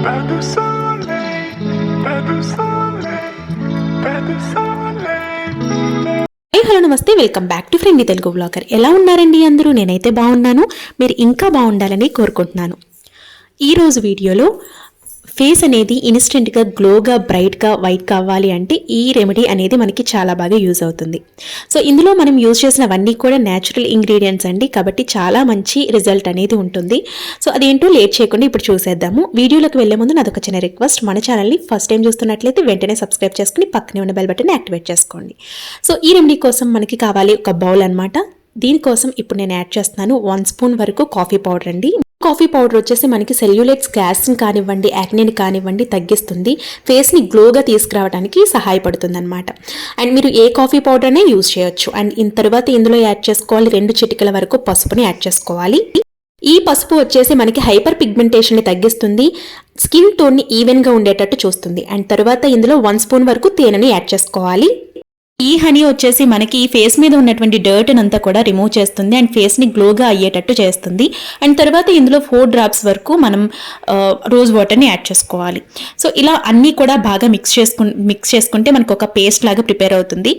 pas de soleil, pas de soleil, pas de soleil. Hello నమస్తే, welcome back to friend Telugu blogger. ఎలా ఉన్నారండి అందరూ? నేనైతే బాగున్నాను, మీరు ఇంకా బాగుండాలని కోరుకుంటున్నాను. ఈరోజు వీడియోలో ఫేస్ అనేది ఇన్స్టెంట్గా గ్లోగా బ్రైట్గా వైట్ కావాలి అంటే ఈ రెమెడీ అనేది మనకి చాలా బాగా యూజ్ అవుతుంది. సో ఇందులో మనం యూజ్ చేసినవన్నీ కూడా న్యాచురల్ ఇంగ్రీడియంట్స్ అండి, కాబట్టి చాలా మంచి రిజల్ట్ అనేది ఉంటుంది. సో అదేంటో లేట్ చేయకుండా ఇప్పుడు చూసేద్దాము. వీడియోలోకి వెళ్లే ముందు నాదొక చిన్న రిక్వెస్ట్, మన ఛానల్ని ఫస్ట్ టైం చూస్తున్నట్లయితే వెంటనే సబ్స్క్రైబ్ చేసుకుని పక్కనే ఉన్న బెల్ బటన్ యాక్టివేట్ చేసుకోండి. సో ఈ రెమెడీ కోసం మనకి కావాలి ఒక బౌల్ అనమాట. దీనికోసం ఇప్పుడు నేను యాడ్ చేస్తున్నాను 1 స్పూన్ వరకు కాఫీ పౌడర్ అండి. కాఫీ పౌడర్ వచ్చేసి మనకి సెల్యులైట్ స్కార్స్ని కానివ్వండి, యాక్నేని కానివ్వండి తగ్గిస్తుంది, ఫేస్ని గ్లోగా తీసుకురావడానికి సహాయపడుతుంది అనమాట. అండ్ మీరు ఏ కాఫీ పౌడర్నే యూజ్ చేయొచ్చు. అండ్ తర్వాత ఇందులో యాడ్ చేసుకోవాలి 2 చిటికల వరకు పసుపుని యాడ్ చేసుకోవాలి. ఈ పసుపు వచ్చేసి మనకి హైపర్ పిగ్మెంటేషన్ని తగ్గిస్తుంది, స్కిన్ టోన్ని ఈవెన్గా ఉండేటట్టు చూస్తుంది. అండ్ తర్వాత ఇందులో 1 స్పూన్ వరకు తేనెని యాడ్ చేసుకోవాలి. ఈ హనీ వచ్చేసి మనకి ఫేస్ మీద ఉన్నటువంటి డర్ట్ అంతా కూడా రిమూవ్ చేస్తుంది అండ్ ఫేస్ని గ్లోగా అయ్యేటట్టు చేస్తుంది. అండ్ తర్వాత ఇందులో 4 డ్రాప్స్ వరకు మనం రోజ్ వాటర్ని యాడ్ చేసుకోవాలి. సో ఇలా అన్నీ కూడా బాగా మిక్స్ చేసుకుంటే మనకు ఒక పేస్ట్ లాగా ప్రిపేర్ అవుతుంది.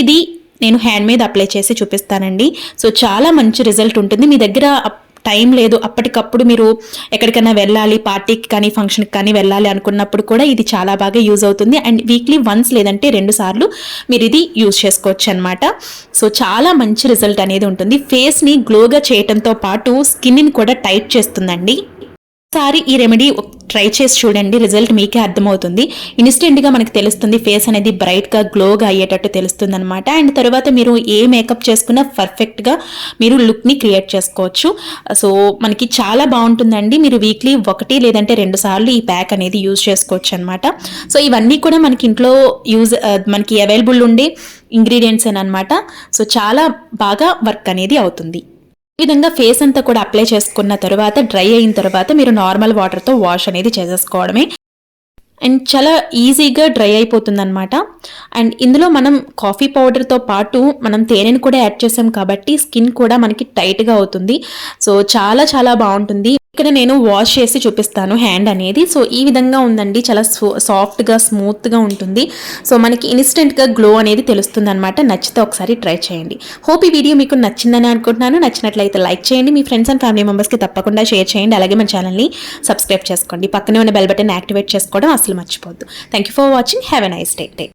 ఇది నేను హ్యాండ్ మీద అప్లై చేసి చూపిస్తానండి. సో చాలా మంచి రిజల్ట్ ఉంటుంది. మీ దగ్గర టైం లేదు, అప్పటికప్పుడు మీరు ఎక్కడికైనా వెళ్ళాలి, పార్టీకి కానీ ఫంక్షన్కి కానీ వెళ్ళాలి అనుకున్నప్పుడు కూడా ఇది చాలా బాగా యూజ్ అవుతుంది. అండ్ వీక్లీ వన్స్ లేదంటే 2 సార్లు మీరు ఇది యూజ్ చేసుకోవచ్చు అనమాట. సో చాలా మంచి రిజల్ట్ అనేది ఉంటుంది. ఫేస్ని గ్లోగా చేయడంతో పాటు స్కిన్ని కూడా టైట్ చేస్తుందండి. ఒకసారి ఈ రెమెడీ ట్రై చేసి చూడండి, రిజల్ట్ మీకే అర్థమవుతుంది. ఇన్స్టెంట్గా మనకి తెలుస్తుంది, ఫేస్ అనేది బ్రైట్గా గ్లోగా అయ్యేటట్టు తెలుస్తుంది అనమాట. అండ్ తర్వాత మీరు ఏ మేకప్ చేసుకున్నా పర్ఫెక్ట్గా మీరు లుక్ని క్రియేట్ చేసుకోవచ్చు. సో మనకి చాలా బాగుంటుందండి. మీరు వీక్లీ 1 లేదంటే 2 సార్లు ఈ ప్యాక్ అనేది యూజ్ చేసుకోవచ్చు అనమాట. సో ఇవన్నీ కూడా మనకి ఇంట్లో మనకి అవైలబుల్ ఉండే ఇంగ్రీడియంట్స్ అనమాట. సో చాలా బాగా వర్క్ అనేది అవుతుంది. ఈ విధంగా ఫేస్ అంతా కూడా అప్లై చేసుకున్న తర్వాత డ్రై అయిన తర్వాత మీరు నార్మల్ వాటర్తో వాష్ అనేది చేసేసుకోవడమే. అండ్ చాలా ఈజీగా డ్రై అయిపోతుంది అనమాట. అండ్ ఇందులో మనం కాఫీ పౌడర్తో పాటు మనం తేనెని కూడా యాడ్ చేసాం కాబట్టి స్కిన్ కూడా మనకి టైట్గా అవుతుంది. సో చాలా చాలా బాగుంటుంది. ఇక్కడ నేను వాష్ చేసి చూపిస్తాను హ్యాండ్ అనేది. సో ఈ విధంగా ఉందండి, చాలా సాఫ్ట్గా స్మూత్గా ఉంటుంది. సో మనకి ఇన్స్టెంట్గా గ్లో అనేది తెలుస్తుంది అనమాట. నచ్చితే ఒకసారి ట్రై చేయండి. హోప్ ఈ వీడియో మీకు నచ్చిందని అనుకుంటున్నాను. నచ్చినట్లయితే లైక్ చేయండి, మీ ఫ్రెండ్స్ అండ్ ఫ్యామిలీ మెంబర్స్కి తప్పకుండా షేర్ చేయండి. అలాగే మన ఛానల్ని సబ్స్క్రైబ్ చేసుకోండి, పక్కనే ఉన్న బెల్ బటన్ యాక్టివేట్ చేసుకోవడం అసలు మర్చిపోద్దు. Thank you for watching. Have a nice day.